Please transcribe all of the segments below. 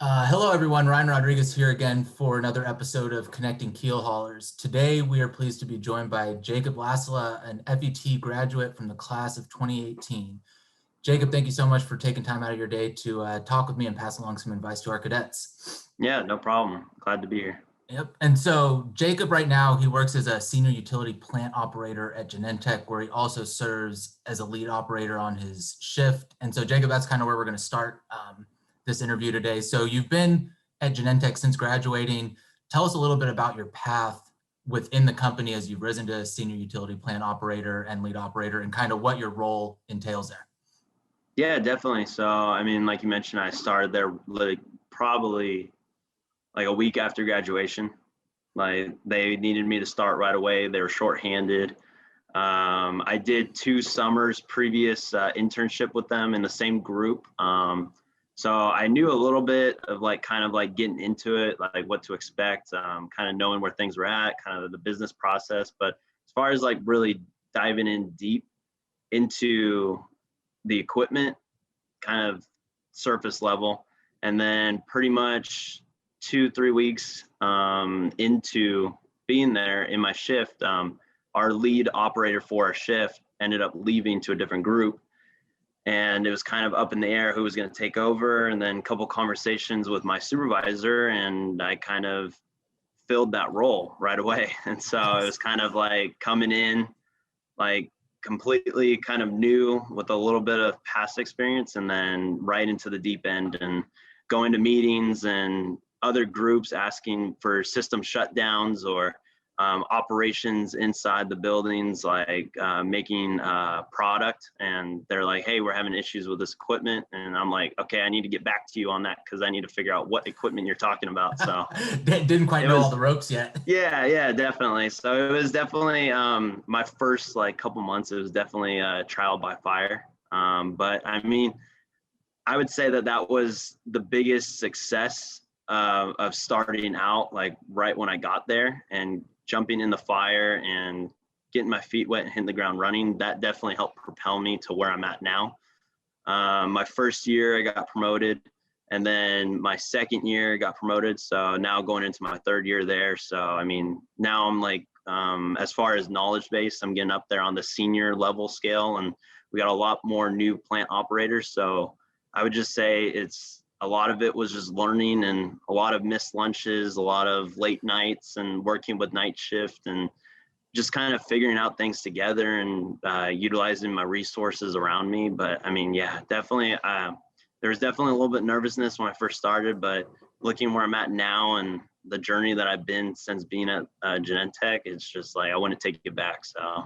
Hello, everyone. Ryan Rodriguez here again for another episode of Connecting Keelhaulers. Today, we are pleased to be joined by Jacob Lassila, an FET graduate from the class of 2018. Jacob, thank you so much for taking time out of your day to talk with me and pass along some advice to our cadets. Yeah, no problem. Glad to be here. Yep. And so Jacob right now, he works as a senior utility plant operator at Genentech, where he also serves as a lead operator on his shift. And so Jacob, that's kind of where we're going to start this interview today. So you've been at Genentech since graduating. Tell us a little bit about your path within the company as you've risen to senior utility plant operator and lead operator, and kind of what your role entails there. Yeah, definitely. So, I mean, like you mentioned, I started there probably like a week after graduation. Like they needed me to start right away. They were shorthanded. I did 2 summers previous internship with them in the same group. So I knew a little bit of kind of getting into it, like what to expect, kind of knowing where things were at, kind of the business process. But as far as really diving in deep into the equipment, kind of surface level, and then pretty much 2-3 weeks into being there in my shift, our lead operator for our shift ended up leaving to a different group, and it was kind of up in the air who was going to take over. And then a couple conversations with my supervisor, and I kind of filled that role right away. And so it was kind of like coming in completely kind of new with a little bit of past experience, and then right into the deep end and going to meetings and other groups asking for system shutdowns or operations inside the buildings, making product, and they're like, hey, we're having issues with this equipment, and I'm like, okay, I need to get back to you on that because I need to figure out what equipment you're talking about. So didn't quite know all the ropes yet. Yeah, definitely. So it was definitely my first couple months. It was definitely a trial by fire. But I mean, I would say that was the biggest success of starting out right when I got there and jumping in the fire and getting my feet wet and hitting the ground running. That definitely helped propel me to where I'm at now. My first year I got promoted, and then my second year I got promoted. So now going into my 3rd year there. So, I mean, now I'm as far as knowledge base, I'm getting up there on the senior level scale, and we got a lot more new plant operators. So I would just say a lot of it was just learning, and a lot of missed lunches, a lot of late nights, and working with night shift, and just kind of figuring out things together and utilizing my resources around me. But I mean, yeah, definitely, there was definitely a little bit of nervousness when I first started, but looking where I'm at now and the journey that I've been since being at Genentech, it's just I want to take it back. So.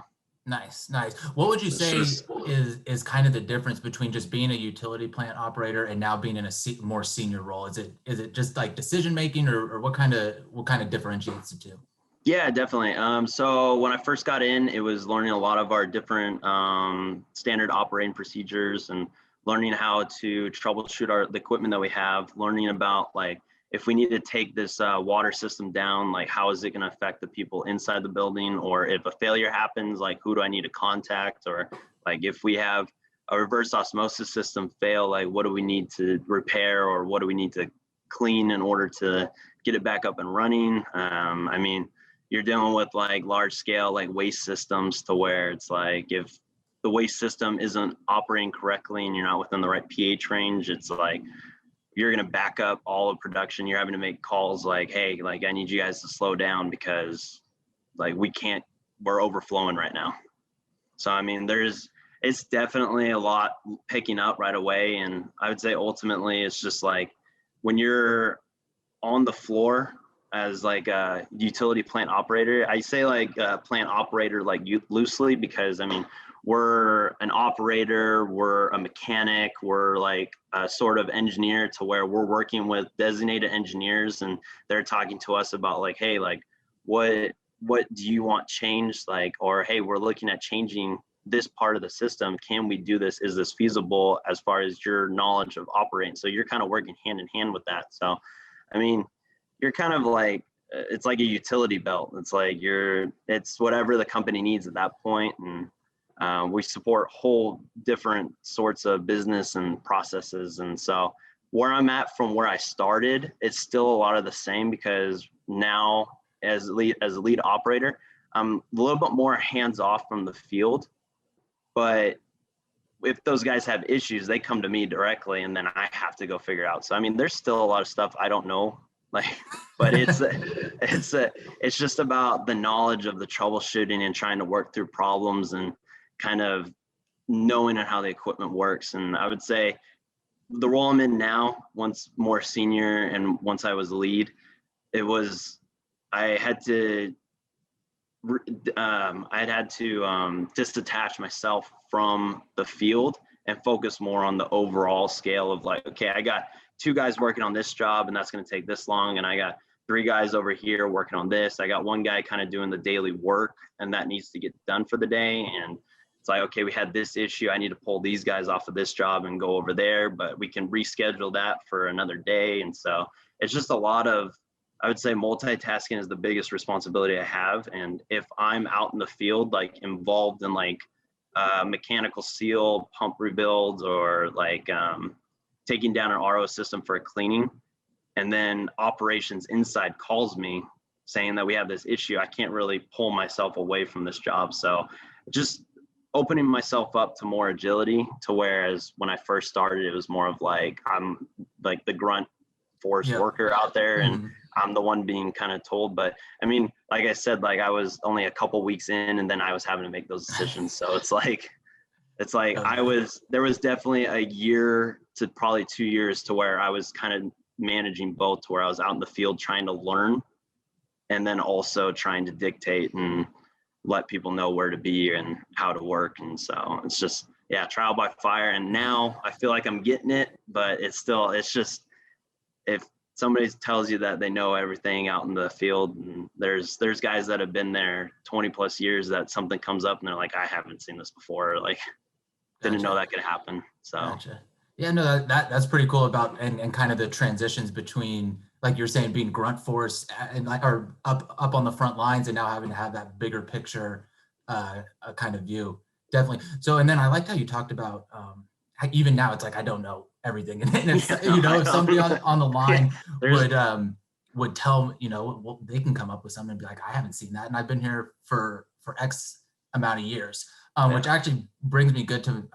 Nice. What would you say is kind of the difference between just being a utility plant operator and now being in a more senior role? Is it just decision making, or what kind of differentiates the two? Yeah, definitely. So when I first got in, it was learning a lot of our different standard operating procedures and learning how to troubleshoot the equipment that we have, learning about if we need to take this water system down, how is it going to affect the people inside the building? Or if a failure happens, who do I need to contact? Or if we have a reverse osmosis system fail, what do we need to repair, or what do we need to clean in order to get it back up and running? I mean, you're dealing with large scale waste systems, to where it's if the waste system isn't operating correctly and you're not within the right pH range, it's you're going to back up all of production. You're having to make calls hey, I need you guys to slow down because we're overflowing right now. So, I mean, it's definitely a lot picking up right away. And I would say ultimately it's just when you're on the floor as a utility plant operator, I say plant operator loosely, because I mean, we're an operator, we're a mechanic, we're a sort of engineer, to where we're working with designated engineers, and they're talking to us about hey, what do you want changed? Or hey, we're looking at changing this part of the system. Can we do this? Is this feasible as far as your knowledge of operating? So you're kind of working hand in hand with that. So, I mean, you're kind of it's like a utility belt. It's it's whatever the company needs at that point. And we support whole different sorts of business and processes. And so where I'm at from where I started, it's still a lot of the same, because now as a lead operator, I'm a little bit more hands off from the field. But if those guys have issues, they come to me directly, and then I have to go figure it out. So I mean, there's still a lot of stuff I don't know, like, but it's just about the knowledge of the troubleshooting and trying to work through problems and kind of knowing how the equipment works. And I would say the role I'm in now, once more senior and once I was lead, I had to disattach myself from the field and focus more on the overall scale of like, okay, I got 2 guys working on this job and that's going to take this long, and I got 3 guys over here working on this. I got 1 guy kind of doing the daily work and that needs to get done for the day. And it's like, okay, we had this issue, I need to pull these guys off of this job and go over there, but we can reschedule that for another day. And so it's just a lot of, I would say multitasking is the biggest responsibility I have. And if I'm out in the field, like involved in like mechanical seal, pump rebuilds, or like taking down an RO system for a cleaning, and then operations inside calls me saying that we have this issue, I can't really pull myself away from this job. So just opening myself up to more agility, to whereas when I first started, it was more of like, I'm like the grunt force worker out there, and I'm the one being kind of told. But I mean, like I said, like I was only a couple weeks in, and then I was having to make those decisions. So it's like there was definitely a year to probably 2 years to where I was kind of managing both, to where I was out in the field trying to learn, and then also trying to dictate and let people know where to be and how to work. And so it's just, trial by fire. And now I feel like I'm getting it, but it's just, if somebody tells you that they know everything out in the field, and there's guys that have been there 20 plus years, that something comes up and they're like, I haven't seen this before. Like, didn't know that could happen. So. Gotcha. Yeah, no, that's pretty cool about, and kind of the transitions between, like you're saying, being grunt force and like, or up on the front lines, and now having to have that bigger picture kind of view. Definitely. So, and then I liked how you talked about even now it's like, I don't know everything. And it's, if somebody on the line would tell, well, they can come up with something and be like, I haven't seen that. And I've been here for X amount of years, which actually brings me good to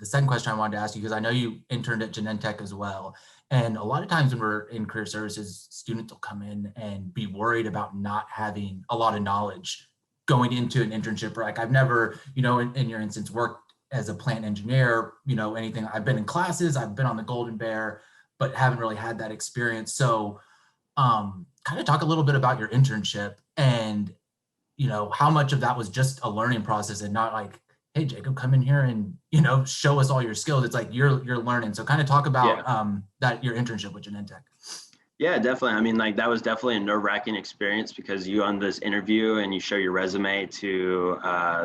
the second question I wanted to ask you, because I know you interned at Genentech as well. And a lot of times when we're in career services, students will come in and be worried about not having a lot of knowledge going into an internship. Like, I've never, in your instance, worked as a plant engineer, anything. I've been in classes, I've been on the Golden Bear, but haven't really had that experience. So kind of talk a little bit about your internship, and, how much of that was just a learning process and not like, hey, Jacob, come in here and, show us all your skills. It's like you're learning. So kind of talk about that, your internship with Genentech. Yeah, definitely. I mean, like, that was definitely a nerve-wracking experience, because you on this interview and you show your resume to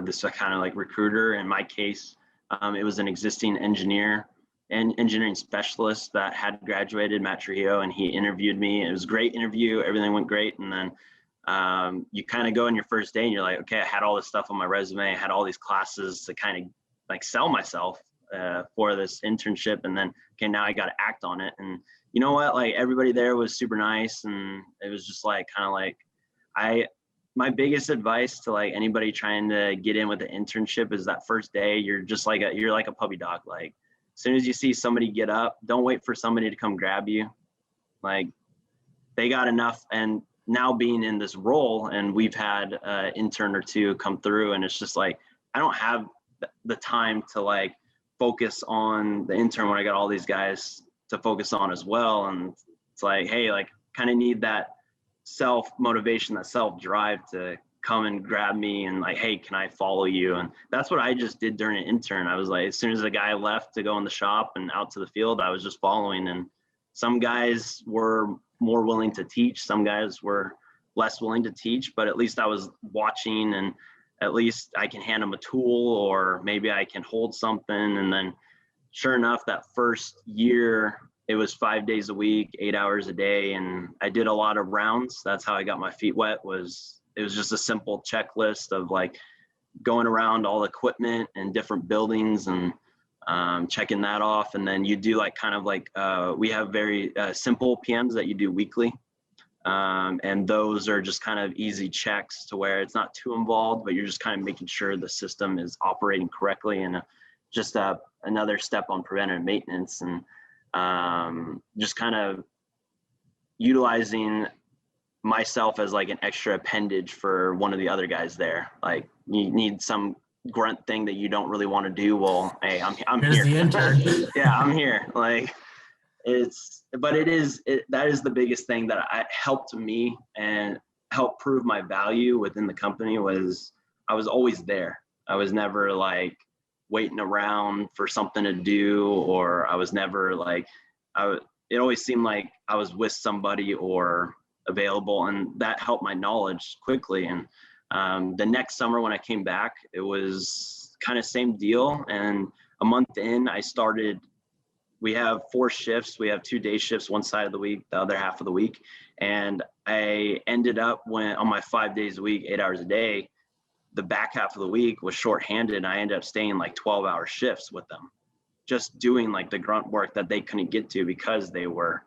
this kind of like recruiter. In my case, it was an existing engineer and engineering specialist that had graduated, Matt Trujillo, and he interviewed me. It was a great interview. Everything went great. And then you kind of go in your first day and you're like, okay, I had all this stuff on my resume. I had all these classes to kind of like sell myself for this internship. And then, okay, now I got to act on it. And you know what, like, everybody there was super nice. And it was just like, kind of like, my biggest advice to like anybody trying to get in with the internship is that first day, you're just like you're like a puppy dog. Like, as soon as you see somebody get up, don't wait for somebody to come grab you. Like, they got enough. And now being in this role, and we've had an intern or 2 come through, and it's just like, I don't have the time to like focus on the intern when I got all these guys to focus on as well. And it's like, hey, like, kind of need that self motivation, that self drive to come and grab me and like, hey, can I follow you? And that's what I just did during an intern. I was like, as soon as the guy left to go in the shop and out to the field, I was just following. And some guys were more willing to teach, some guys were less willing to teach, but at least I was watching, and at least I can hand them a tool, or maybe I can hold something. And then sure enough, that first year, it was 5 days a week, 8 hours a day. And I did a lot of rounds. That's how I got my feet wet. It was just a simple checklist of like going around all equipment and different buildings and checking that off. And then you do like kind of like, we have very simple PMs that you do weekly. And those are just kind of easy checks to where it's not too involved, but you're just kind of making sure the system is operating correctly, and just another step on preventative maintenance, and just kind of utilizing myself as like an extra appendage for one of the other guys there. Like you need some grunt thing that you don't really want to do. Well, hey, I'm Here's here. the intern. Yeah, I'm here. Like that is the biggest thing that helped me and helped prove my value within the company. Was I was always there. I was never like waiting around for something to do, or I was never like, it always seemed like I was with somebody or available, and that helped my knowledge quickly. And the next summer when I came back, it was kind of same deal. And a month in, we have 4 shifts. We have 2 day shifts, one side of the week, the other half of the week. And I ended up on my 5 days a week, 8 hours a day, the back half of the week was shorthanded. And I ended up staying like 12-hour shifts with them, just doing like the grunt work that they couldn't get to because they were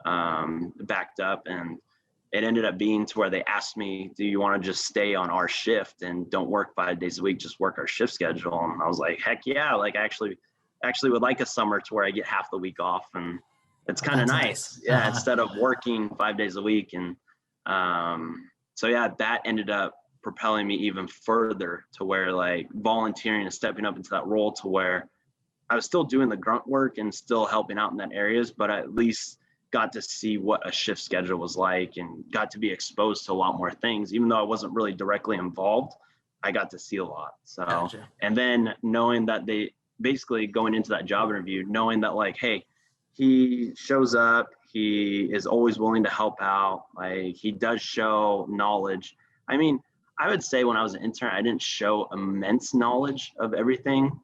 backed up. And it ended up being to where they asked me, do you want to just stay on our shift and don't work 5 days a week, just work our shift schedule? And I was like, heck yeah. Like I actually would like a summer to where I get half the week off, and it's kind of nice. Yeah. Instead of working 5 days a week. And so yeah, that ended up propelling me even further to where like volunteering and stepping up into that role, to where I was still doing the grunt work and still helping out in that areas, but I at least got to see what a shift schedule was like, and got to be exposed to a lot more things. Even though I wasn't really directly involved, I got to see a lot. So, gotcha. And then knowing that they basically going into that job interview, knowing that like, hey, he shows up, he is always willing to help out. Like he does show knowledge. I mean, I would say when I was an intern, I didn't show immense knowledge of everything,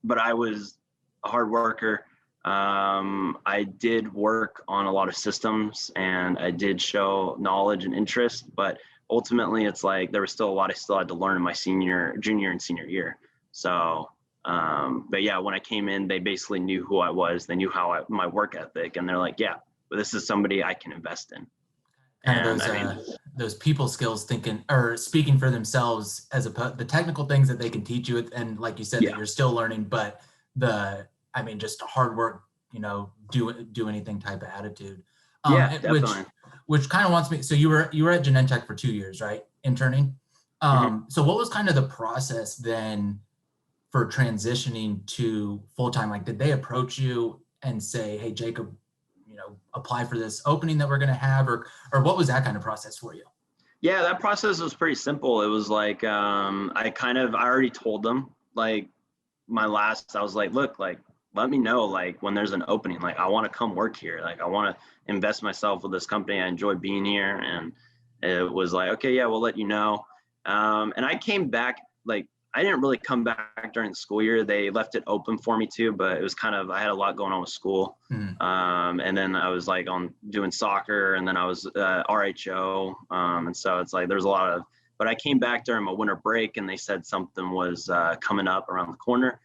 but I was a hard worker. I did work on a lot of systems, and I did show knowledge and interest, but ultimately it's like there was still a lot I still had to learn in my junior and senior year. So, but yeah, when I came in, they basically knew who I was. They knew my work ethic, and they're like, yeah, well, this is somebody I can invest in. And those people skills, thinking or speaking for themselves, as the technical things that they can teach you, and like you said, that you're still learning, but just hard work, do anything type of attitude. Yeah, definitely. Which kind of wants me. So you were at Genentech for 2 years, right? Interning. So what was kind of the process then for transitioning to full-time? Like, did they approach you and say, hey, Jacob, apply for this opening that we're going to have, or what was that kind of process for you? Yeah, that process was pretty simple. It was like, I already told them, like I was like, look, like, let me know, like when there's an opening, like I want to come work here. Like I want to invest myself with this company. I enjoy being here. And it was like, okay, yeah, we'll let you know. And I came back, like, I didn't really come back during the school year. They left it open for me too, but it was I had a lot going on with school. And then I was like doing soccer, and then I was RHO. And so it's like, there's a lot but I came back during my winter break, and they said something was coming up around the corner.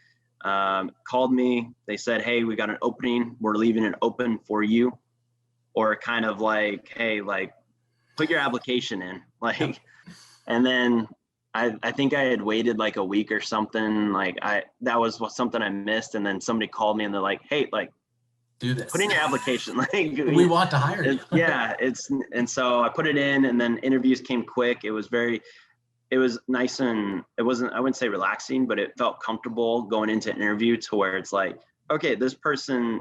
Called me, they said, hey, we got an opening. We're leaving it open for you. Or kind of like, hey, like put your application in, like, and then I think I had waited like a week or something. Like that was something I missed. And then somebody called me, and they're like, hey, like, do this, put in your application. Like we want to hire you. Yeah. And so I put it in, and then interviews came quick. It was nice, and I wouldn't say relaxing, but it felt comfortable going into an interview, to where it's like, okay, this person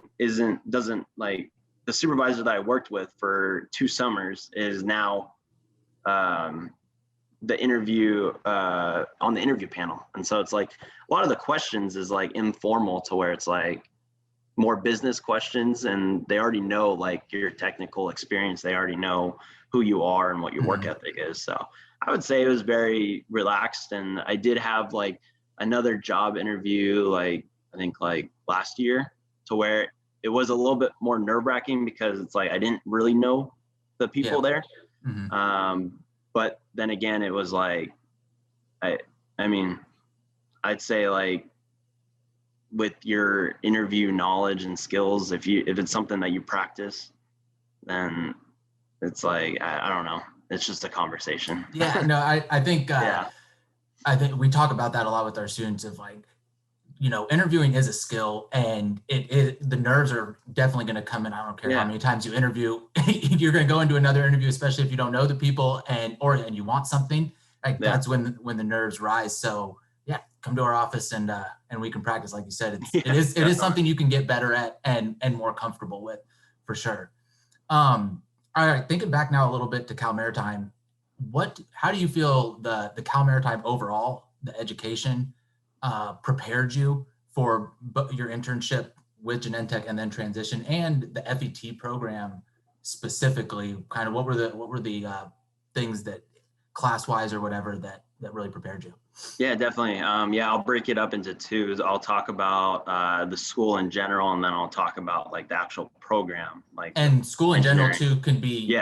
doesn't like, the supervisor that I worked with for 2 summers is now, the interview on the interview panel. And so it's like a lot of the questions is like informal, to where it's like more business questions, and they already know like your technical experience. They already know who you are and what your work ethic is. So I would say it was very relaxed. And I did have like another job interview, like I think like last year, to where it was a little bit more nerve-wracking, because it's like I didn't really know the people there. But then again, it was like, I mean, I'd say like with your interview knowledge and skills, if it's something that you practice, then it's like, I don't know. It's just a conversation. Yeah, no, I think, Yeah. I think we talk about that a lot with our students of like, interviewing is a skill, and the nerves are definitely going to come in. I don't care how many times you interview, you're going to go into another interview, especially if you don't know the people and you want something, like that's when the nerves rise. So yeah, come to our office and we can practice. Like you said, it is something you can get better at and more comfortable with, for sure. All right, thinking back now a little bit to Cal Maritime, how do you feel the Cal Maritime overall, the education, prepared you for your internship with Genentech and then transition, and the FET program specifically? Kind of what were the things that class-wise or whatever that really prepared you? Yeah, definitely. I'll break it up into two. I'll talk about the school in general, and then I'll talk about like the actual program. And school in general too can be,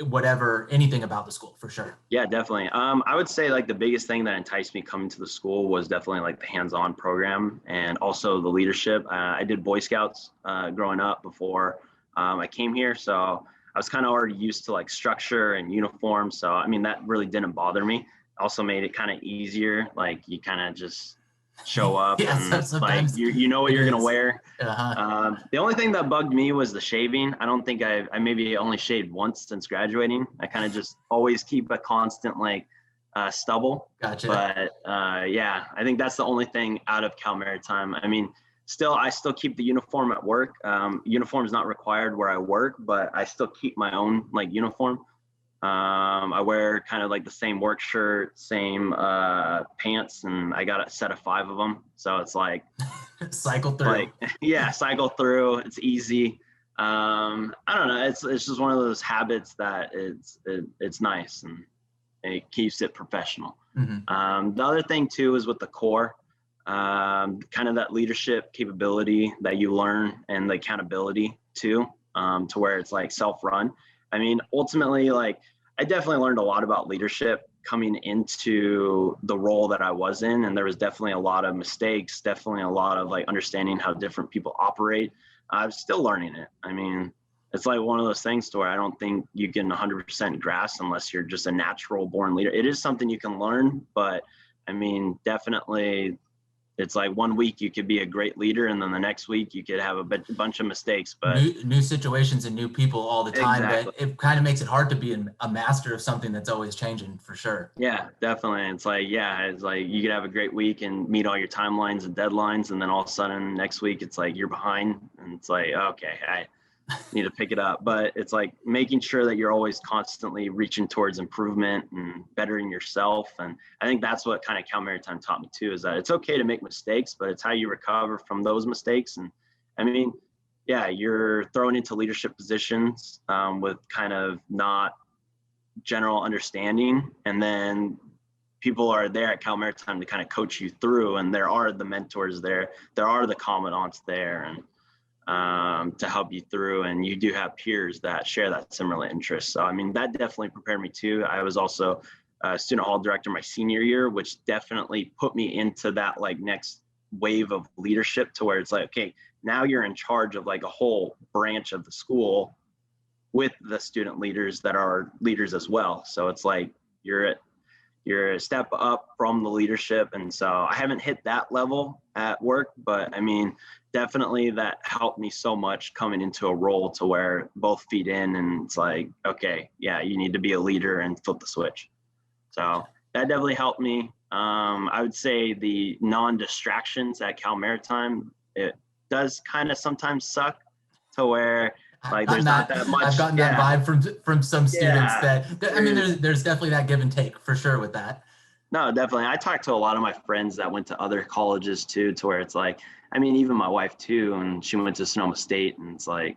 whatever, anything about the school, for sure. Yeah, definitely. I would say like the biggest thing that enticed me coming to the school was definitely like the hands-on program and also the leadership. I did Boy Scouts growing up before I came here, so I was kind of already used to like structure and uniform. So I mean, that really didn't bother me. Also made it kind of easier. Like you kind of just show up and like you know what you're gonna wear. The only thing that bugged me was the shaving. I don't think I maybe only shaved once since graduating. I kind of just always keep a constant like stubble. Gotcha. But I think that's the only thing out of Cal Maritime. I mean, I still keep the uniform at work. Uniform is not required where I work, but I still keep my own like uniform. I wear kind of like the same work shirt, same pants, and I got a set of 5 of them. So it's like cycle through. Cycle through. It's easy. I don't know. It's just one of those habits that it's nice and it keeps it professional. Mm-hmm. The other thing too is with the core, kind of that leadership capability that you learn and the accountability too, to where it's like self-run. I mean, ultimately, like I definitely learned a lot about leadership coming into the role that I was in. And there was definitely a lot of mistakes, definitely a lot of like understanding how different people operate. I'm still learning it. I mean, it's like one of those things to where I don't think you can 100% grasp unless you're just a natural born leader. It is something you can learn, but I mean, definitely it's like one week you could be a great leader and then the next week you could have a bunch of mistakes, but new situations and new people all the time. Exactly. But it kind of makes it hard to be a master of something that's always changing, for sure. Yeah, definitely. It's like you could have a great week and meet all your timelines and deadlines, and then all of a sudden next week it's like you're behind and it's like, okay, I need to pick it up. But it's like making sure that you're always constantly reaching towards improvement and bettering yourself. And I think that's what kind of Cal Maritime taught me too, is that it's okay to make mistakes, but it's how you recover from those mistakes. And I mean, yeah, you're thrown into leadership positions with kind of not general understanding. And then people are there at Cal Maritime to kind of coach you through. And there are the mentors there. There are the commandants there. And to help you through, and you do have peers that share that similar interest. So I mean, that definitely prepared me too. I was also a student hall director my senior year, which definitely put me into that like next wave of leadership, to where it's like, okay, now you're in charge of like a whole branch of the school with the student leaders that are leaders as well. So it's like you're a step up from the leadership. And so I haven't hit that level at work, but I mean, definitely that helped me so much coming into a role to where both feed in, and it's like, okay, yeah, you need to be a leader and flip the switch. So that definitely helped me. I would say the non-distractions at Cal Maritime, it does kind of sometimes suck to where like there's not that much. I've gotten that vibe from some students that I mean, there's definitely that give and take for sure with that. No, definitely. I talked to a lot of my friends that went to other colleges too, to where it's like, I mean, even my wife too, and she went to Sonoma State, and it's like,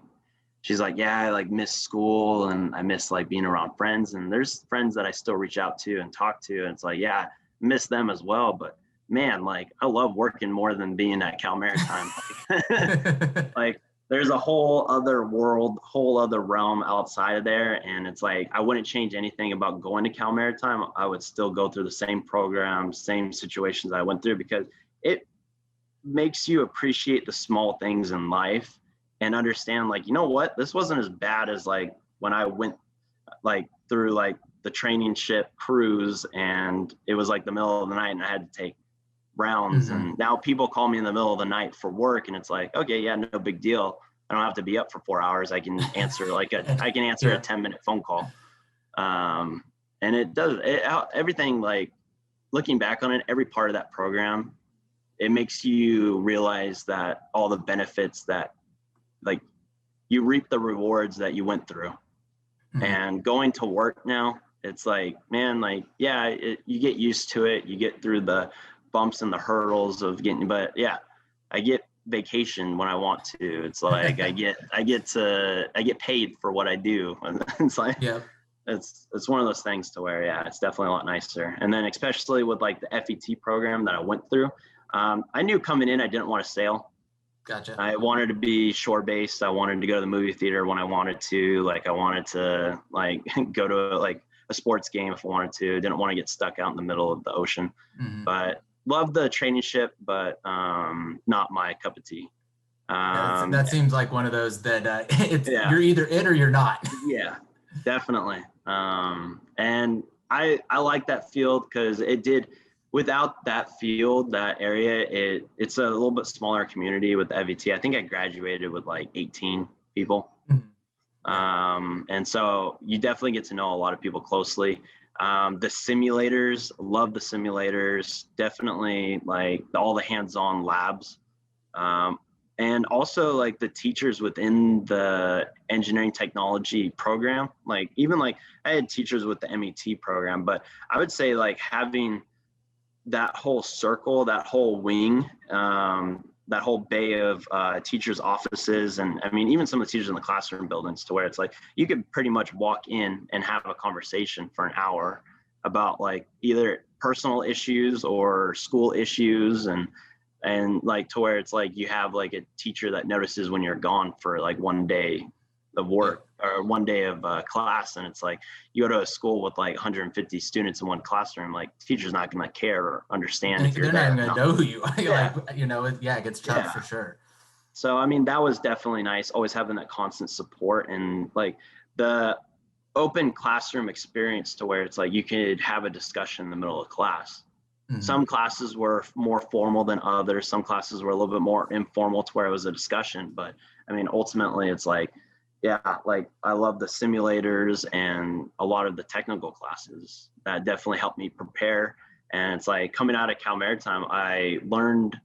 she's like, yeah, I like miss school and I miss like being around friends. And there's friends that I still reach out to and talk to, and it's like, yeah, I miss them as well. But man, like I love working more than being at Cal Maritime. Like there's a whole other world, whole other realm outside of there. And it's like, I wouldn't change anything about going to Cal Maritime. I would still go through the same programs, same situations I went through, because makes you appreciate the small things in life and understand, like, you know what, this wasn't as bad as like when I went like through like the training ship cruise and it was like the middle of the night and I had to take rounds. And now people call me in the middle of the night for work and it's like, okay, yeah, no big deal. I don't have to be up for 4 hours. I can answer like a 10-minute phone call. And it does everything, like looking back on it, every part of that program, it makes you realize that all the benefits that like you reap the rewards that you went through. And going to work now, it's like, man, like, yeah, you get used to it. You get through the bumps and the hurdles of getting, but yeah, I get vacation when I want to. It's like, I get paid for what I do. And it's like, it's one of those things to where, yeah, it's definitely a lot nicer. And then especially with like the FET program that I went through, I knew coming in, I didn't want to sail. Gotcha. I wanted to be shore based. I wanted to go to the movie theater when I wanted to. Like I wanted to like go to like a sports game if I wanted to. Didn't want to get stuck out in the middle of the ocean. But loved the training ship, but not my cup of tea. That seems like one of those that you're either it or you're not. Yeah, definitely. And I like that field because it did. Without that field, that area, it's a little bit smaller community with the FET. I think I graduated with like 18 people. And so you definitely get to know a lot of people closely. The simulators, love the simulators, definitely like all the hands-on labs. And also like the teachers within the engineering technology program, like even like I had teachers with the MET program, but I would say like having that whole circle, that whole wing, that whole bay of teachers' offices. And I mean, even some of the teachers in the classroom buildings to where it's like, you could pretty much walk in and have a conversation for an hour about like either personal issues or school issues. And like to where it's like, you have like a teacher that notices when you're gone for like one day of work or one day of class. And it's like, you go to a school with like 150 students in one classroom, like teacher's not going to care or understand if you're they're there. not going to know who you are. Like, you know, it gets tough for sure. So, I mean, that was definitely nice. Always having that constant support and like the open classroom experience to where it's like, you could have a discussion in the middle of class. Some classes were more formal than others. Some classes were a little bit more informal to where it was a discussion. But I mean, ultimately it's like, yeah, like I love the simulators and a lot of the technical classes that definitely helped me prepare. And it's like coming out of Cal Maritime, I learned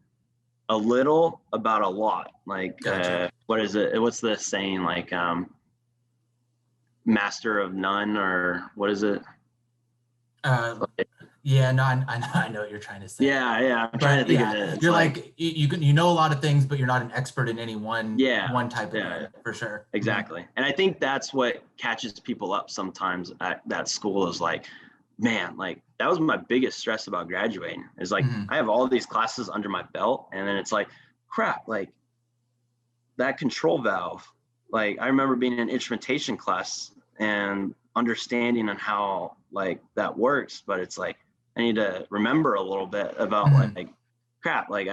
a little about a lot. Like, what is it? What's the saying? Like, master of none, or what is it? Yeah, no, I know what you're trying to say. Yeah, I'm trying to think of it. You're like you know a lot of things, but you're not an expert in any one type of area, for sure. Exactly. And I think that's what catches people up sometimes at that school is like, man, like that was my biggest stress about graduating is like, I have all these classes under my belt. And then it's like, crap, like that control valve. Like I remember being in an instrumentation class and understanding on how like that works, but it's like, I need to remember a little bit about like crap. Like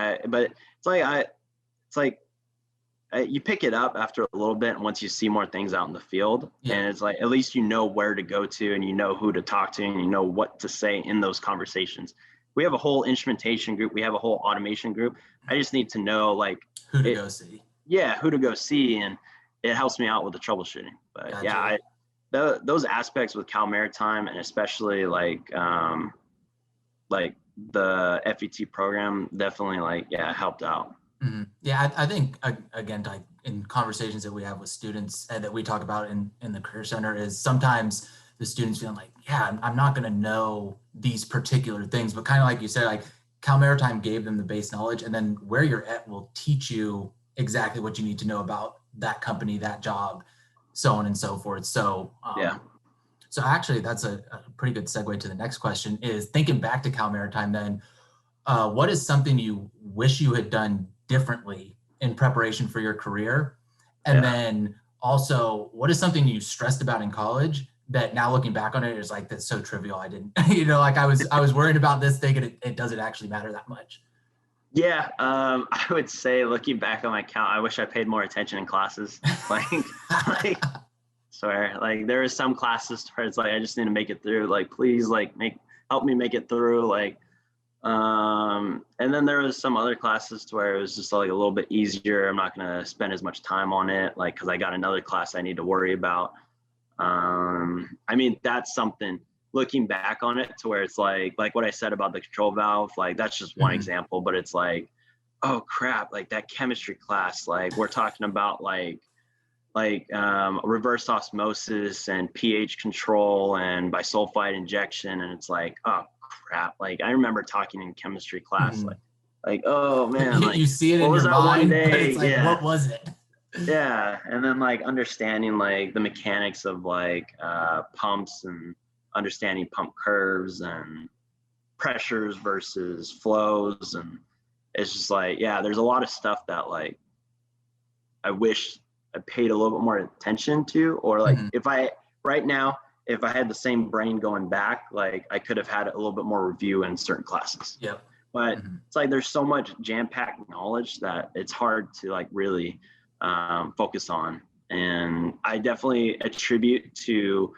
you pick it up after a little bit. And once you see more things out in the field and it's like, at least you know where to go to and you know who to talk to and you know what to say in those conversations. We have a whole instrumentation group. We have a whole automation group. I just need to know like who to go see. Yeah. Who to go see. And it helps me out with the troubleshooting, but those aspects with Cal Maritime and especially like the FET program definitely helped out. Yeah, I think again, like in conversations that we have with students and that we talk about in the Career Center is sometimes the students feeling like, yeah, I'm not going to know these particular things, but kind of like you said, like Cal Maritime gave them the base knowledge and then where you're at will teach you exactly what you need to know about that company, that job, so on and so forth. So, So actually, that's a pretty good segue to the next question is thinking back to Cal Maritime then, what is something you wish you had done differently in preparation for your career? And then also, what is something you stressed about in college that now looking back on it is like, that's so trivial. I didn't, like I was worried about this thinking it doesn't actually matter that much. Yeah, I would say looking back on my account, I wish I paid more attention in classes. Like, like swear, like there is some classes where it's like I just need to make it through. Like, please, like help me make it through. Like, and then there was some other classes to where it was just like a little bit easier. I'm not gonna spend as much time on it, like because I got another class I need to worry about. I mean, that's something looking back on it to where it's like what I said about the control valve, like that's just one example, but it's like, oh crap, like that chemistry class, like we're talking about reverse osmosis and pH control and bisulfite injection. And it's like, oh crap. Like I remember talking in chemistry class, oh man, like you see it what in was your that one mind, day? but it's like, Yeah. what was it? Yeah, and then like understanding like the mechanics of like pumps and understanding pump curves and pressures versus flows, and it's just like, yeah, there's a lot of stuff that like I wish I paid a little bit more attention to, or like if I right now, if I had the same brain going back, like I could have had a little bit more review in certain classes. Yep. But it's like there's so much jam-packed knowledge that it's hard to like really focus on. And I definitely attribute to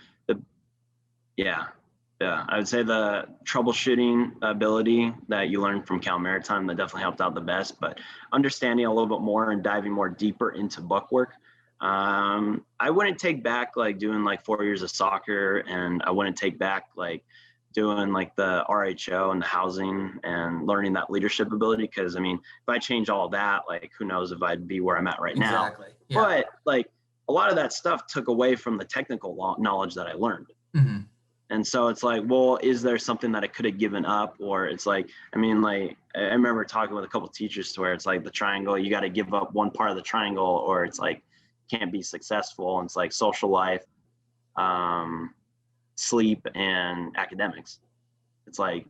I would say the troubleshooting ability that you learned from Cal Maritime that definitely helped out the best, but understanding a little bit more and diving more deeper into book work. I wouldn't take back like doing like 4 years of soccer, and I wouldn't take back like doing like the RHO and the housing and learning that leadership ability. Because I mean, if I change all that, like who knows if I'd be where I'm at right now. Exactly. Yeah. But like a lot of that stuff took away from the technical knowledge that I learned. And so it's like, well, is there something that I could have given up? Or it's like, I mean, like I remember talking with a couple of teachers to where it's like the triangle, you got to give up one part of the triangle, or it's like can't be successful. And it's like social life, sleep, and academics. It's like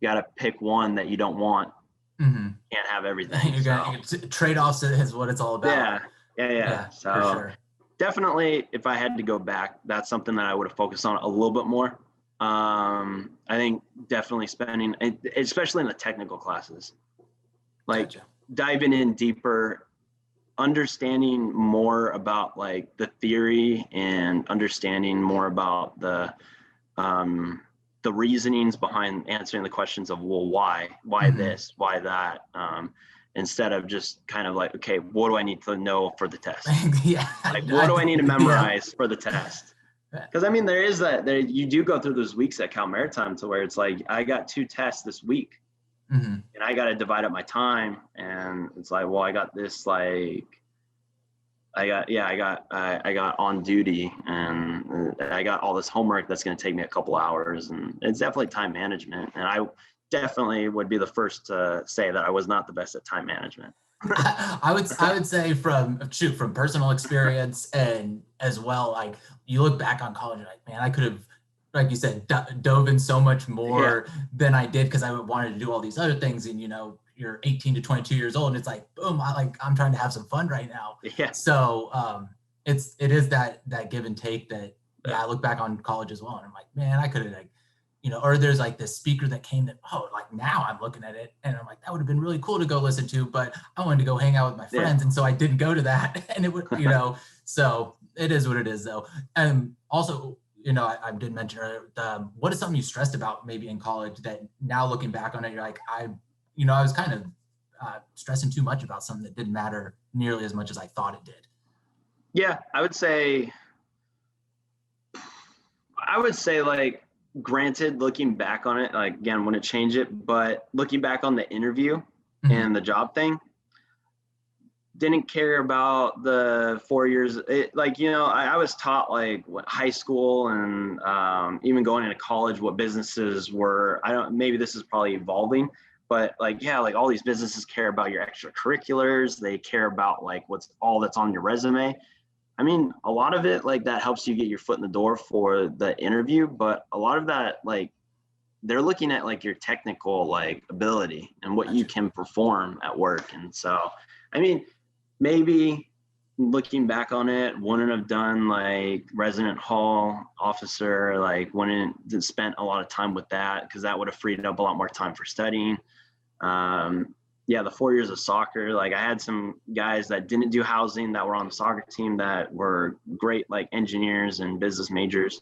you got to pick one that you don't want. Can't have everything. Trade-offs is what it's all about. Yeah. So for sure. Definitely, if I had to go back, that's something that I would have focused on a little bit more. I think definitely spending, especially in the technical classes, like diving in deeper, understanding more about like the theory and understanding more about the reasonings behind answering the questions of, well, why this, why that, instead of just kind of like, okay, what do I need to know for the test? Like, what do I need to memorize for the test? Because I mean, you do go through those weeks at Cal Maritime to where it's like, I got 2 tests this week, and I got to divide up my time. And it's like, well, I got this, like, I got on duty, and I got all this homework that's going to take me a couple hours, and it's definitely time management. And I definitely would be the first to say that I was not the best at time management. I would say from personal experience, and as well, like you look back on college, and like, man, I could have, like you said, dove in so much more than I did, because I wanted to do all these other things. And you're 18 to 22 years old, and it's like, boom, I'm trying to have some fun right now. So it is that give and take that I look back on college as well, and I'm like, man, I could have or there's like this speaker that came that, like now I'm looking at it and I'm like, that would have been really cool to go listen to, but I wanted to go hang out with my friends. And so I didn't go to that. And it would, so it is what it is though. And also, I did mention earlier, what is something you stressed about maybe in college that now looking back on it, you're like, I was kind of stressing too much about something that didn't matter nearly as much as I thought it did. Yeah, I would say like, granted, looking back on it, like again, wouldn't change it, but looking back on the interview and the job thing, didn't care about the 4 years. I was taught like what high school and even going into college, what businesses were. Maybe this is probably evolving, but like, like all these businesses care about your extracurriculars. They care about like what's all that's on your resume. I mean, a lot of it, like that helps you get your foot in the door for the interview, but a lot of that, like they're looking at like your technical like ability and what you can perform at work. And so, I mean, maybe looking back on it, wouldn't have done like resident hall officer, like wouldn't spent a lot of time with that, because that would have freed up a lot more time for studying. Yeah, the 4 years of soccer, like I had some guys that didn't do housing that were on the soccer team that were great, like engineers and business majors,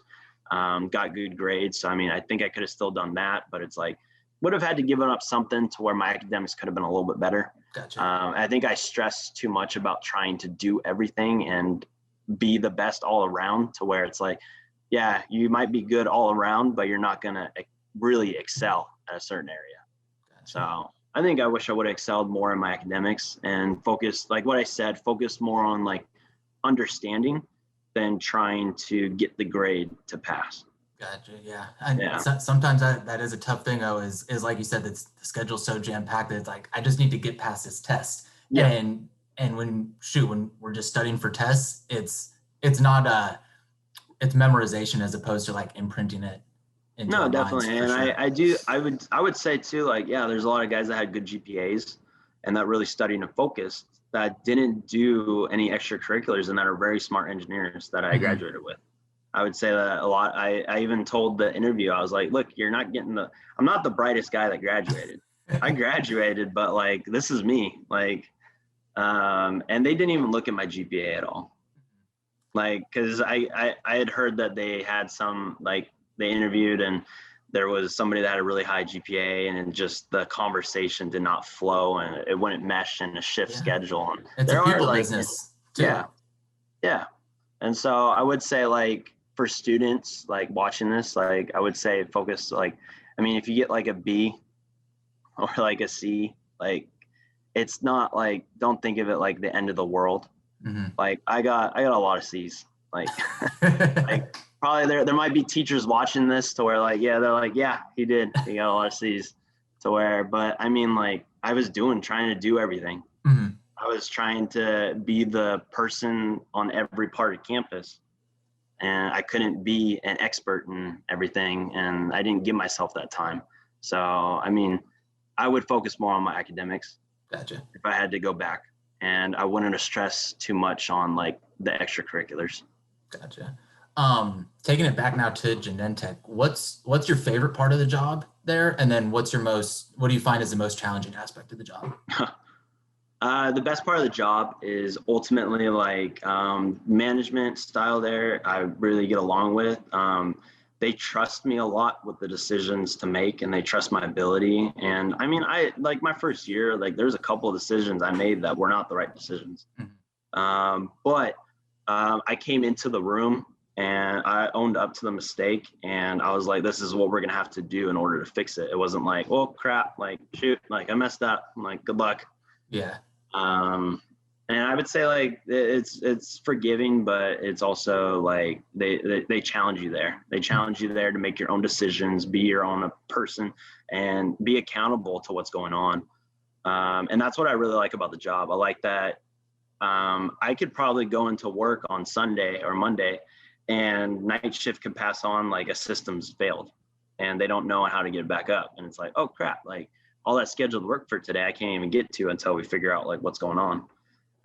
got good grades. So, I mean, I think I could have still done that, but it's like, would have had to give up something to where my academics could have been a little bit better. Gotcha. I think I stressed too much about trying to do everything and be the best all around, to where it's like, yeah, you might be good all around, but you're not going to really excel at a certain area. Gotcha. So I think I wish I would have excelled more in my academics and focused, like what I said, focus more on like understanding than trying to get the grade to pass. Gotcha. Yeah. And Yeah. sometimes that is a tough thing though, is like you said, that's the schedule's so jam packed that it's like, I just need to get past this test. Yeah. And when we're just studying for tests, it's not it's memorization as opposed to like imprinting it into No, our definitely. minds, And for sure. I would say too, like, yeah, there's a lot of guys that had good GPAs and that really studied and focused, that didn't do any extracurriculars and that are very smart engineers that I graduated with. I would say that a lot. I even told the interview, I was like, look, you're not getting I'm not the brightest guy that graduated. I graduated, but like, this is me. Like, and they didn't even look at my GPA at all. Like, cause I had heard that they had some, like, they interviewed and there was somebody that had a really high GPA and just the conversation did not flow and it wouldn't mesh in a shift schedule. And it's a people business too. Yeah. Yeah. And so I would say, like, for students like watching this, like I would say focus, like, I mean, if you get like a B or like a C, like, it's not like, don't think of it like the end of the world. Like I got a lot of C's, like, like probably there might be teachers watching this to where like, yeah, they're like, yeah, he got a lot of C's, to where, but I mean, like, I was trying to do everything. I was trying to be the person on every part of campus, and I couldn't be an expert in everything, and I didn't give myself that time. So, I mean, I would focus more on my academics. Gotcha. If I had to go back, and I wouldn't have stressed too much on like the extracurriculars. Gotcha. Taking it back now to Genentech, what's your favorite part of the job there? And then what do you find is the most challenging aspect of the job? The best part of the job is ultimately like management style there. I really get along with. They trust me a lot with the decisions to make, and they trust my ability. And I mean, I like my first year, like there's a couple of decisions I made that were not the right decisions. But I came into the room and I owned up to the mistake, and I was like, this is what we're going to have to do in order to fix it. It wasn't like, well, crap, like, shoot, like I messed up. I'm like, good luck. Yeah. And I would say like it's forgiving, but it's also like they challenge you there. They challenge you there to make your own decisions, be your own person, and be accountable to what's going on. And that's what I really like about the job. I like that I could probably go into work on Sunday or Monday, and night shift could pass on like a system's failed, and they don't know how to get it back up. And it's like, oh crap, like all that scheduled work for today, I can't even get to until we figure out like what's going on.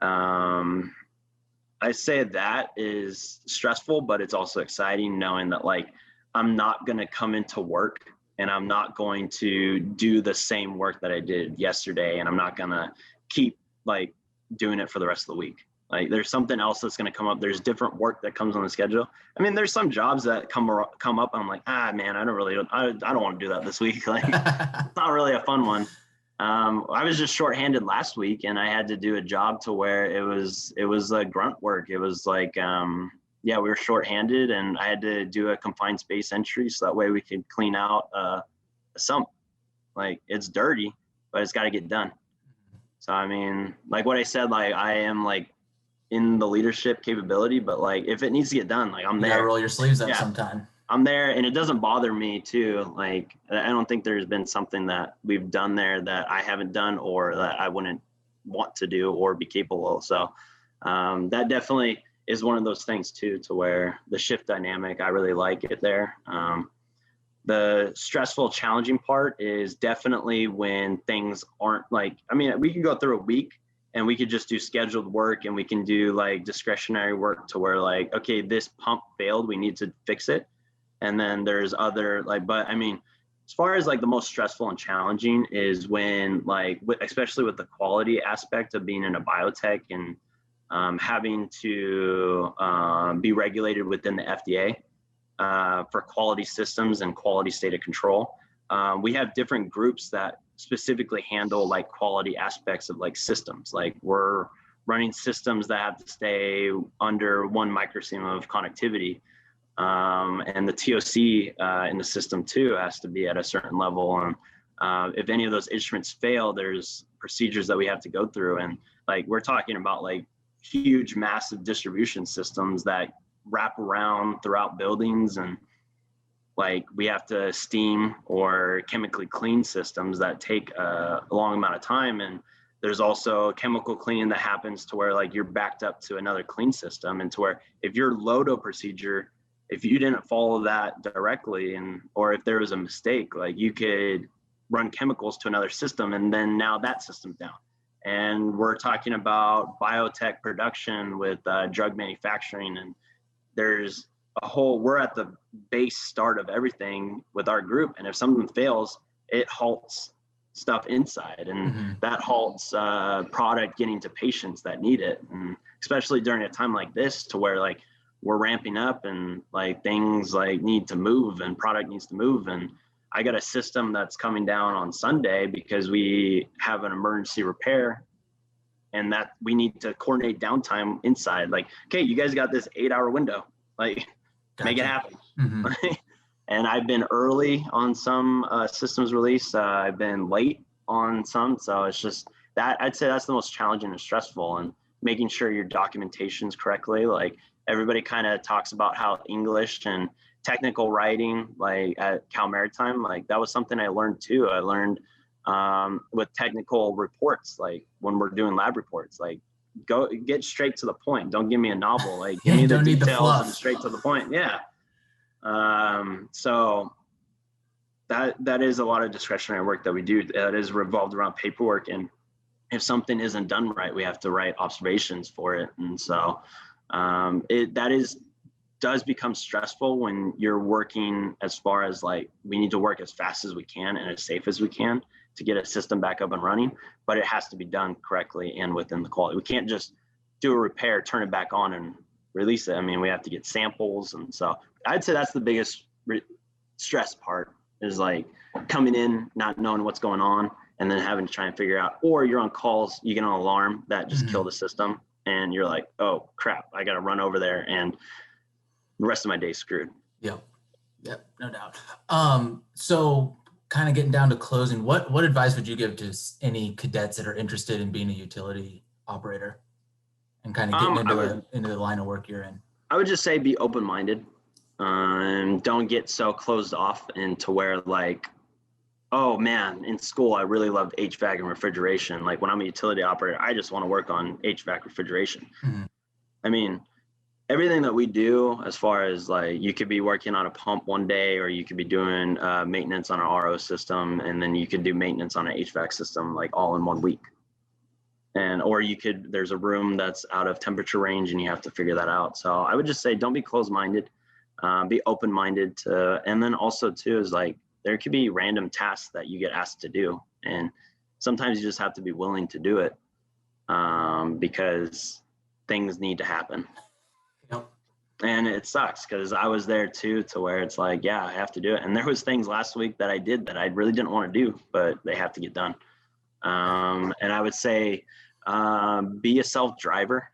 I say that is stressful, but it's also exciting knowing that like I'm not going to come into work and I'm not going to do the same work that I did yesterday, and I'm not going to keep like doing it for the rest of the week. Like there's something else that's going to come up. There's different work that comes on the schedule. I mean, there's some jobs that come up and I'm like, man, I don't want to do that this week. Like it's not really a fun one. I was just shorthanded last week, and I had to do a job to where it was grunt work. It was like, we were shorthanded, and I had to do a confined space entry so that way we could clean out a sump. Like it's dirty, but it's got to get done. So I mean, like what I said, like I am like in the leadership capability, but like if it needs to get done, like I'm there. You gotta roll your sleeves up sometime. I'm there, and it doesn't bother me too. Like, I don't think there's been something that we've done there that I haven't done or that I wouldn't want to do or be capable of. So that definitely is one of those things too, to where the shift dynamic, I really like it there. The stressful, challenging part is definitely when things aren't like, I mean, we can go through a week and we could just do scheduled work, and we can do like discretionary work to where like, okay, this pump failed, we need to fix it. And then there's other like, but I mean, as far as like the most stressful and challenging is when like, especially with the quality aspect of being in a biotech and having to be regulated within the FDA for quality systems and quality state of control. We have different groups that specifically handle like quality aspects of like systems. Like we're running systems that have to stay under 1 microsiem of connectivity. And the TOC in the system too has to be at a certain level. And if any of those instruments fail, there's procedures that we have to go through. And like, we're talking about like huge, massive distribution systems that wrap around throughout buildings. And like, we have to steam or chemically clean systems that take a long amount of time. And there's also chemical cleaning that happens to where like you're backed up to another clean system, and to where if your LODO procedure, if you didn't follow that directly, and or if there was a mistake, like you could run chemicals to another system and then now that system's down. And we're talking about biotech production with drug manufacturing, and there's a whole, we're at the base start of everything with our group. And if something fails, it halts stuff inside, and that halts product getting to patients that need it. And especially during a time like this, to where like we're ramping up and like things like need to move and product needs to move. And I got a system that's coming down on Sunday because we have an emergency repair, and that we need to coordinate downtime inside. Like, okay, you guys got this 8-hour window, like make it happen. And I've been early on some systems release. I've been late on some. So it's just that, I'd say that's the most challenging and stressful, and making sure your documentation's correctly. Like everybody kind of talks about how English and technical writing, like at Cal Maritime, like that was something I learned too. I learned with technical reports, like when we're doing lab reports, like go get straight to the point. Don't give me a novel, like give me the details and straight to the point. Yeah. So that is a lot of discretionary work that we do that is revolved around paperwork. And if something isn't done right, we have to write observations for it. And so does become stressful when you're working, as far as like, we need to work as fast as we can and as safe as we can to get a system back up and running, but it has to be done correctly and within the quality. We can't just do a repair, turn it back on and release it. I mean, we have to get samples. And so I'd say that's the biggest stress part, is like coming in, not knowing what's going on, and then having to try and figure out, or you're on calls, you get an alarm that just killed the system, and you're like, oh crap, I got to run over there, and the rest of my day's screwed. Yep, no doubt. So kind of getting down to closing, what advice would you give to any cadets that are interested in being a utility operator and kind of getting into the line of work you're in? I would just say be open-minded, and don't get so closed off into where like, oh man, in school I really loved HVAC and refrigeration. Like when I'm a utility operator, I just want to work on HVAC refrigeration. I mean, everything that we do, as far as like, you could be working on a pump one day, or you could be doing maintenance on an RO system, and then you could do maintenance on an HVAC system like all in 1 week. And or you could, there's a room that's out of temperature range and you have to figure that out. So I would just say don't be closed-minded, be open-minded to, and then also too is like, there could be random tasks that you get asked to do, and sometimes you just have to be willing to do it because things need to happen. And it sucks because I was there too, to where it's like, yeah, I have to do it. And there was things last week that I did that I really didn't want to do, but they have to get done. And I would say be a self-driver.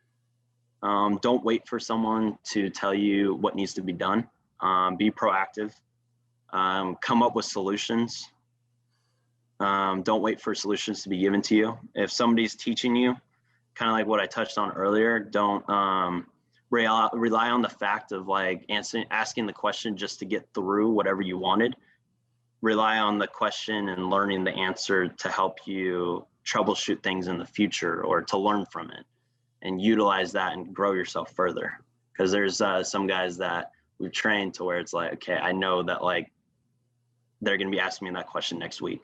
Don't wait for someone to tell you what needs to be done. Be proactive. Come up with solutions. Don't wait for solutions to be given to you. If somebody's teaching you, kind of like what I touched on earlier, don't rely on the fact of like asking the question just to get through whatever you wanted. Rely on the question and learning the answer to help you troubleshoot things in the future, or to learn from it and utilize that and grow yourself further. Because there's some guys that we've trained to where it's like, okay, I know that like they're going to be asking me that question next week.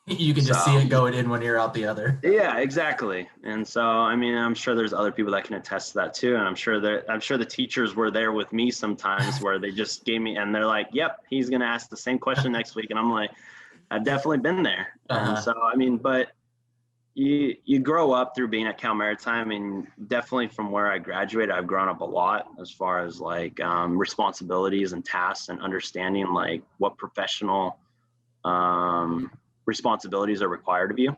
You can just see it going in one ear out the other. Yeah, exactly. And so, I mean, I'm sure there's other people that can attest to that too. And I'm sure the teachers were there with me sometimes where they just gave me, and they're like, yep, he's going to ask the same question next week. And I'm like, I've definitely been there. And so, I mean, but you grow up through being at Cal Maritime, and definitely from where I graduated, I've grown up a lot as far as like responsibilities and tasks and understanding like what professional responsibilities are required of you.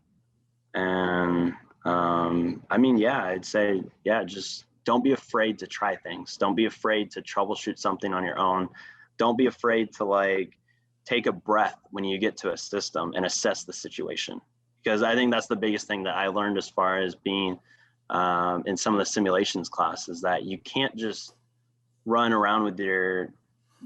And I mean, yeah, I'd say, yeah, just don't be afraid to try things. Don't be afraid to troubleshoot something on your own. Don't be afraid to like take a breath when you get to a system and assess the situation. Because I think that's the biggest thing that I learned as far as being in some of the simulations classes, that you can't just run around with your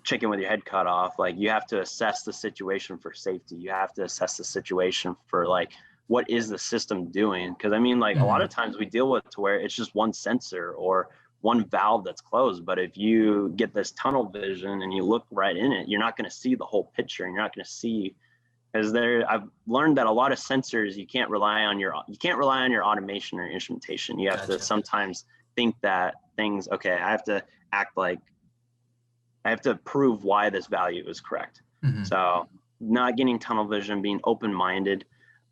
chicken with your head cut off. Like, you have to assess the situation for safety. You have to assess the situation for like, what is the system doing? Because I mean, like a lot of times we deal with to where it's just one sensor or one valve that's closed. But if you get this tunnel vision and you look right in it, you're not going to see the whole picture. And you're not going to see, because I've learned that a lot of sensors, you can't rely on your automation or instrumentation. You have to sometimes think that things, okay, I have to act like I have to prove why this value is correct. So not getting tunnel vision, being open-minded.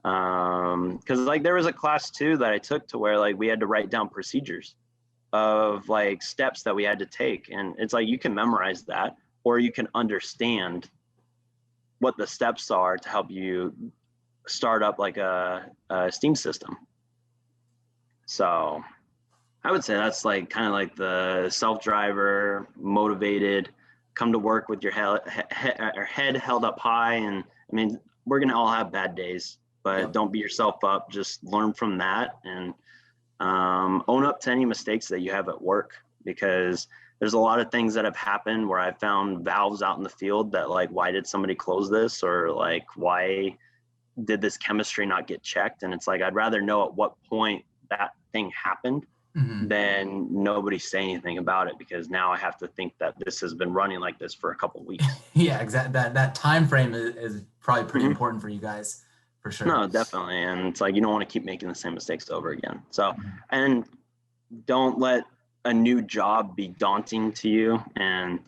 Because like there was a class too that I took to where like we had to write down procedures of like steps that we had to take. And it's like, you can memorize that, or you can understand what the steps are to help you start up like a steam system. So I would say that's like kind of like the self-driver, motivated, come to work with your head held up high. And I mean, we're going to all have bad days, but don't beat yourself up. Just learn from that and own up to any mistakes that you have at work, because there's a lot of things that have happened where I found valves out in the field that like, why did somebody close this? Or like, why did this chemistry not get checked? And it's like, I'd rather know at what point that thing happened than nobody say anything about it, because now I have to think that this has been running like this for a couple of weeks. Yeah, exactly. That time frame is probably pretty important for you guys, for sure. No, definitely. And it's like, you don't want to keep making the same mistakes over again. So, and don't let a new job be daunting to you and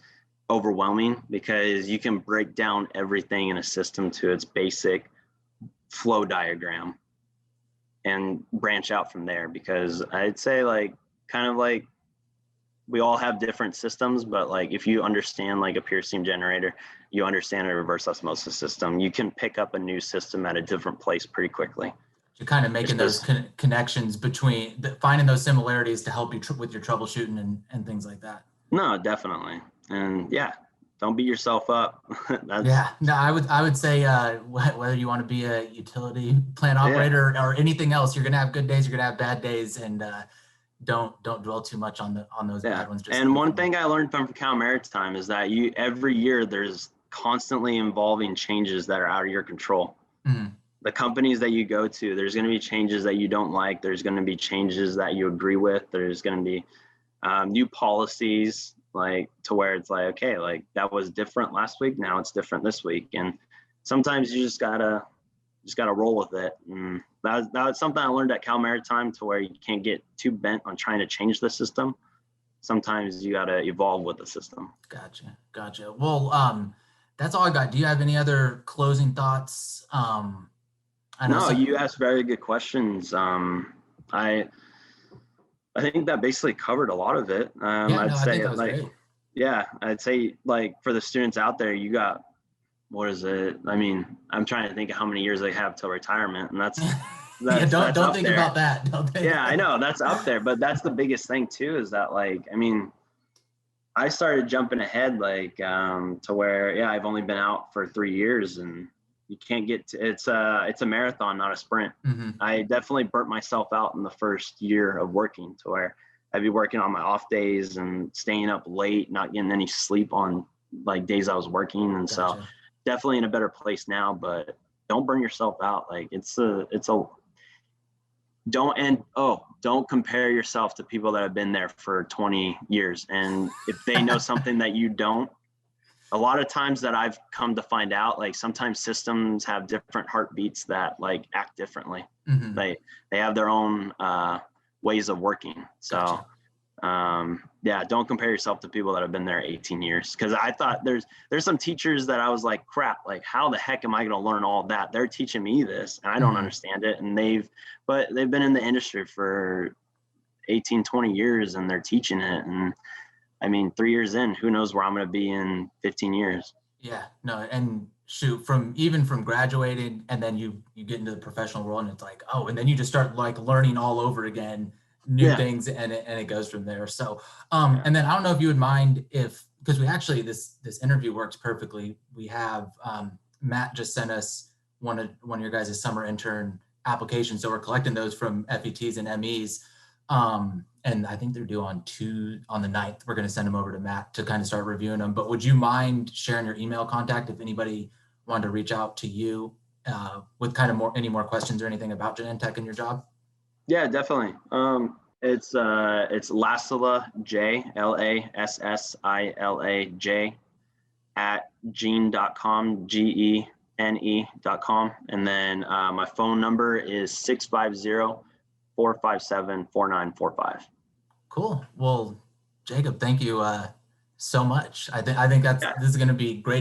overwhelming, because you can break down everything in a system to its basic flow diagram and branch out from there. Because I'd say like, kind of like, we all have different systems, but like if you understand like a pure steam generator, you understand a reverse osmosis system, you can pick up a new system at a different place pretty quickly. You're kind of making those connections between, finding those similarities to help you with your troubleshooting and things like that. No, definitely. And yeah, don't beat yourself up. Yeah, no, I would say whether you want to be a utility plant operator or anything else, you're gonna have good days, you're gonna have bad days, and don't dwell too much on those bad ones. And one thing I learned from Cal Maritime is that every year there's constantly evolving changes that are out of your control. The companies that you go to, there's going to be changes that you don't like. There's going to be changes that you agree with. There's going to be new policies, like to where it's like, okay, like that was different last week, now it's different this week. And sometimes you just gotta roll with it. And that's something I learned at Cal Maritime, to where you can't get too bent on trying to change the system. Sometimes you gotta evolve with the system. Gotcha. Well, that's all I got. Do you have any other closing thoughts? You asked very good questions. I think that basically covered a lot of it. I'd say like for the students out there, you got, what is it? I mean, I'm trying to think of how many years they have till retirement, and that's don't think about that. I know that's up there, but that's the biggest thing too, is that like, I mean, I started jumping ahead like to where I've only been out for 3 years, and you can't get to, it's a marathon, not a sprint. I definitely burnt myself out in the first year of working, to where I'd be working on my off days and staying up late, not getting any sleep on like days I was working. And so definitely in a better place now, but don't burn yourself out. Like don't compare yourself to people that have been there for 20 years. And if they know something that you don't, a lot of times that I've come to find out, like sometimes systems have different heartbeats that like act differently. Mhm. They have their own ways of working. So Gotcha. yeah, don't compare yourself to people that have been there 18 years. Cause I thought there's some teachers that I was like, crap, like how the heck am I going to learn all that? They're teaching me this and I don't Mhm. understand it. And they've been in the industry for 18, 20 years and they're teaching it. And I mean, 3 years in, who knows where I'm going to be in 15 years. Yeah, no, and shoot, from graduating and then you get into the professional world and it's like, oh, and then you just start like learning all over again, new Yeah. things, and it goes from there. So, Yeah. and then I don't know if you would mind if, because we actually, this interview works perfectly. We have, Matt just sent us one of your guys' summer intern applications. So we're collecting those from FETs and MEs. And I think they're due on the 9th. We're going to send them over to Matt to kind of start reviewing them. But would you mind sharing your email contact if anybody wanted to reach out to you with kind of any more questions or anything about Genentech and your job? Yeah, definitely. It's Lassila, Lassilaj at gene.com, GENE.com. And then my phone number is 650-457-4945. Cool. Well, Jacob, thank you so much. I think this is going to be great